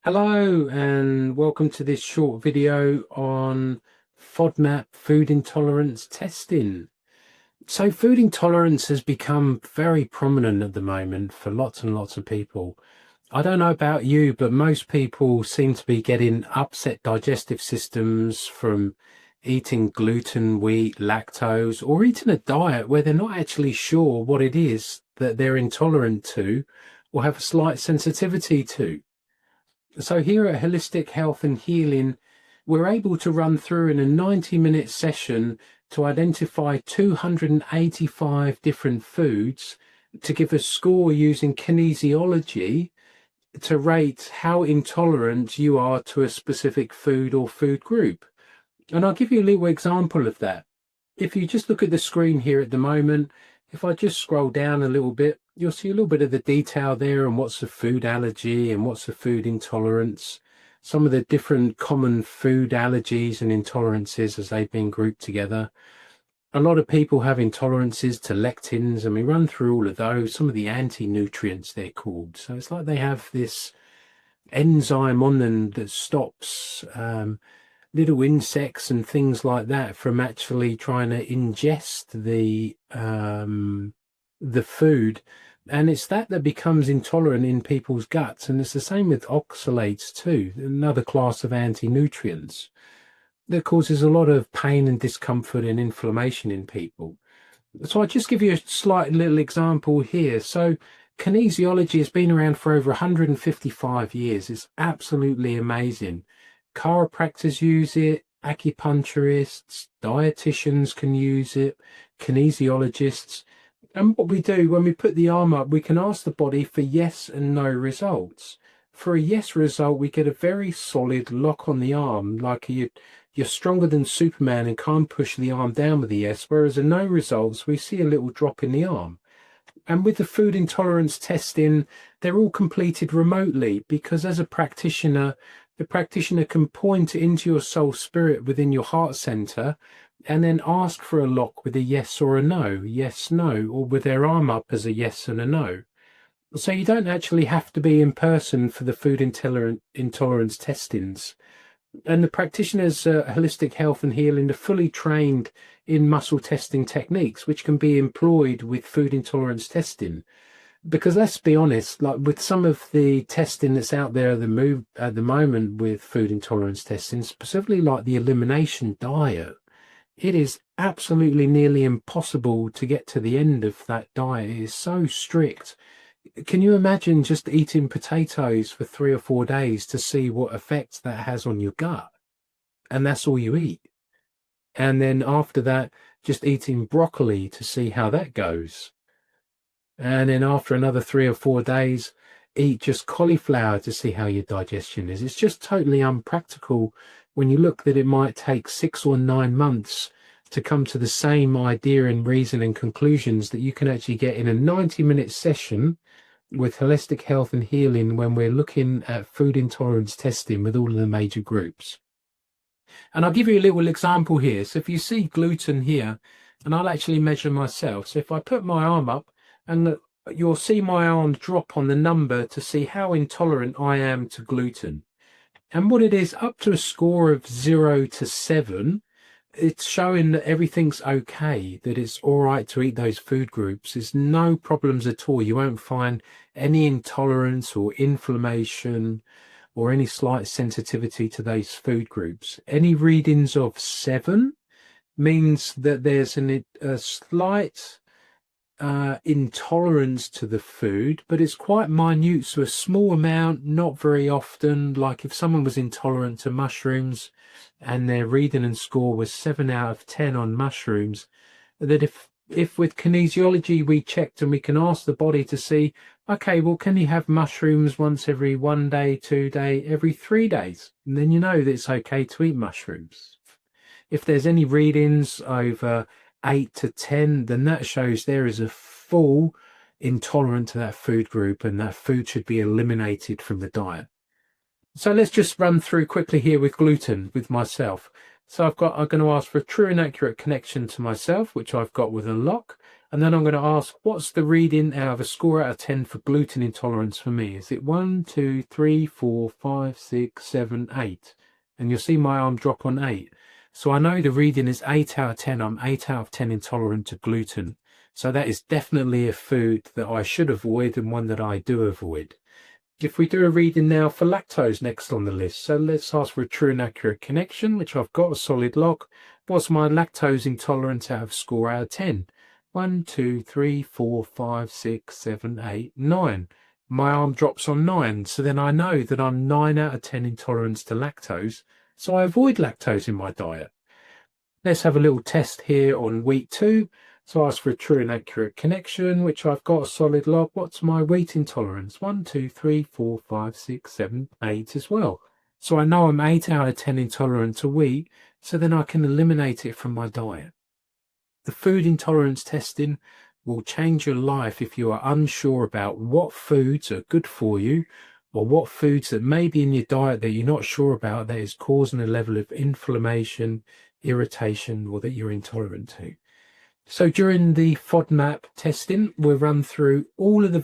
Hello and welcome to this short video on FODMAP food intolerance testing. So food intolerance has become very prominent at the moment for lots and lots of people. I don't know about you, but most people seem to be getting upset digestive systems from eating gluten, wheat, lactose, or eating a diet where they're not actually sure what it is that they're intolerant to or have a slight sensitivity to. So here at Holistic Health and Healing, we're able to run through in a 90-minute session to identify 285 different foods to give a score using kinesiology to rate how intolerant you are to a specific food or food group. And I'll give you a little example of that. If you just look at the screen here at the moment, if I just scroll down a little bit, you'll see a little bit of the detail there and what's a food allergy and what's a food intolerance, some of the different common food allergies and intolerances as they've been grouped together. A lot of people have intolerances to lectins, and we run through all of those, some of the anti-nutrients they're called. So it's like they have this enzyme on them that stops little insects and things like that from actually trying to ingest the food, and it's that becomes intolerant in people's guts. And it's the same with oxalates too, another class of anti-nutrients that causes a lot of pain and discomfort and inflammation in people. So I'll just give you a slight little example here. So kinesiology has been around for over 155 years. It's absolutely amazing. Chiropractors use it, acupuncturists, dietitians can use it, kinesiologists. And what we do when we put the arm up, we can ask the body for yes and no results. For a yes result, we get a very solid lock on the arm, like you're stronger than Superman and can't push the arm down with a yes, whereas a no results, we see a little drop in the arm. And with the food intolerance testing, they're all completed remotely because as a practitioner, the practitioner can point into your soul spirit within your heart center and then ask for a lock with a yes or a no, yes, no, or with their arm up as a yes and a no. So you don't actually have to be in person for the food intolerance testings. And the practitioners at Holistic Health and Healing are fully trained in muscle testing techniques, which can be employed with food intolerance testing. Because let's be honest, like with some of the testing that's out there at the moment with food intolerance testing, specifically like the elimination diet, it is absolutely nearly impossible to get to the end of that diet. It is so strict. Can you imagine just eating potatoes for 3 or 4 days to see what effects that has on your gut? And that's all you eat. And then after that, just eating broccoli to see how that goes. And then after another 3 or 4 days, eat just cauliflower to see how your digestion is. It's just totally unpractical when you look that it might take 6 or 9 months to come to the same idea and reason and conclusions that you can actually get in a 90-minute session with Holistic Health and Healing when we're looking at food intolerance testing with all of the major groups. And I'll give you a little example here. So if you see gluten here, and I'll actually measure myself. So if I put my arm up, and you'll see my arm drop on the number to see how intolerant I am to gluten. And what it is, up to a score of 0 to 7, it's showing that everything's okay, that it's all right to eat those food groups. There's no problems at all. You won't find any intolerance or inflammation or any slight sensitivity to those food groups. Any readings of 7 means that there's a slight intolerance to the food, but it's quite minute, so a small amount, not very often. Like if someone was intolerant to mushrooms and their reading and score was 7 out of 10 on mushrooms, that if with kinesiology we checked and we can ask the body to see, okay, well, can you have mushrooms once every 1 day, 2 day, every 3 days? And then you know that it's okay to eat mushrooms. If there's any readings over 8 to 10, then that shows there is a full intolerance to that food group and that food should be eliminated from the diet. So let's just run through quickly here with gluten with myself. So I'm going to ask for a true and accurate connection to myself, which I've got with a lock. And then I'm going to ask, what's the reading out of a score out of 10 for gluten intolerance for me? Is it 1, 2, 3, 4, 5, 6, 7, 8? And you'll see my arm drop on 8. So I know the reading is 8 out of 10. I'm 8 out of 10 intolerant to gluten. So that is definitely a food that I should avoid and one that I do avoid. If we do a reading now for lactose next on the list, so let's ask for a true and accurate connection, which I've got a solid log. What's my lactose intolerance out of score out of 10? 1, 2, 3, 4, 5, 6, 7, 8, 9. My arm drops on 9, so then I know that I'm 9 out of 10 intolerance to lactose, so I avoid lactose in my diet. Let's have a little test here on week 2. So I ask for a true and accurate connection, which I've got a solid log. What's my wheat intolerance? 1, 2, 3, 4, 5, 6, 7, 8 as well. So I know I'm 8 out of 10 intolerant to wheat, so then I can eliminate it from my diet. The food intolerance testing will change your life if you are unsure about what foods are good for you, or what foods that may be in your diet that you're not sure about that is causing a level of inflammation, irritation, or that you're intolerant to. So during the FODMAP testing, we'll run through all of the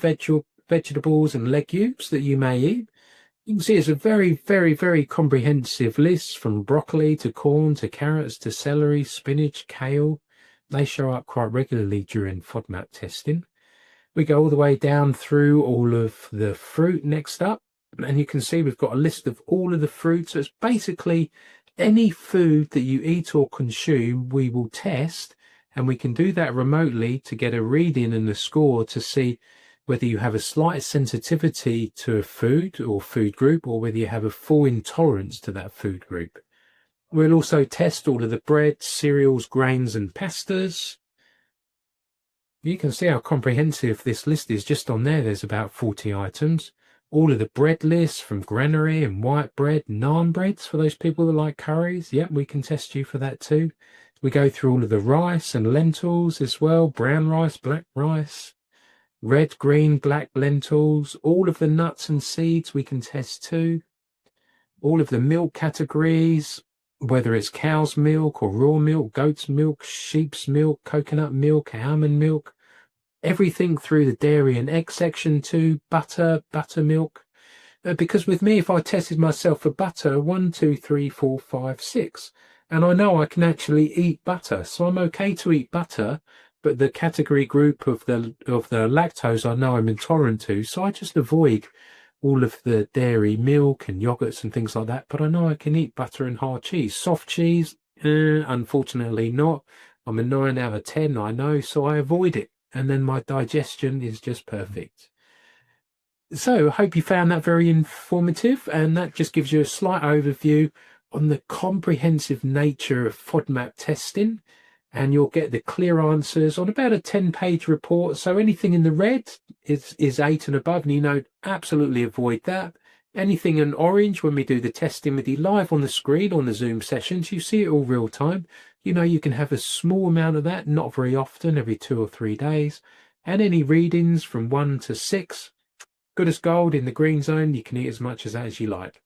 vegetables and legumes that you may eat. You can see it's a very, very, very comprehensive list, from broccoli to corn to carrots to celery, spinach, kale. They show up quite regularly during FODMAP testing. We go all the way down through all of the fruit next up, and you can see we've got a list of all of the fruits. So it's basically any food that you eat or consume, we will test. And we can do that remotely to get a reading and a score to see whether you have a slight sensitivity to a food or food group, or whether you have a full intolerance to that food group. We'll also test all of the breads, cereals, grains and pastas. You can see how comprehensive this list is. Just on there, there's about 40 items. All of the bread lists, from granary and white bread, naan breads for those people that like curries. Yep, we can test you for that too. We go through all of the rice and lentils as well, brown rice, black rice, red, green, black lentils, all of the nuts and seeds we can test too. All of the milk categories, whether it's cow's milk or raw milk, goat's milk, sheep's milk, coconut milk, almond milk, everything through the dairy and egg section too, butter, buttermilk. Because with me, if I tested myself for butter, 1, 2, 3, 4, 5, 6, and I know I can actually eat butter, so I'm okay to eat butter, but the category group of the lactose I know I'm intolerant to, so I just avoid all of the dairy milk and yogurts and things like that. But I know I can eat butter and hard cheese. Soft cheese, unfortunately not. I'm a 9 out of 10, I know, so I avoid it, and then my digestion is just perfect. So I hope you found that very informative, and that just gives you a slight overview on the comprehensive nature of FODMAP testing, and you'll get the clear answers on about a 10-page report. So anything in the red is 8 and above, and you know, absolutely avoid that. Anything in orange, when we do the testing with you live on the screen on the Zoom sessions, you see it all real time. You know, you can have a small amount of that, not very often, every 2 or 3 days. And any readings from 1 to 6, good as gold in the green zone. You can eat as much as that as you like.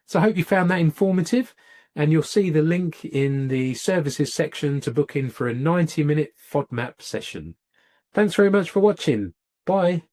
So I hope you found that informative, and you'll see the link in the services section to book in for a 90-minute FODMAP session. Thanks very much for watching. Bye.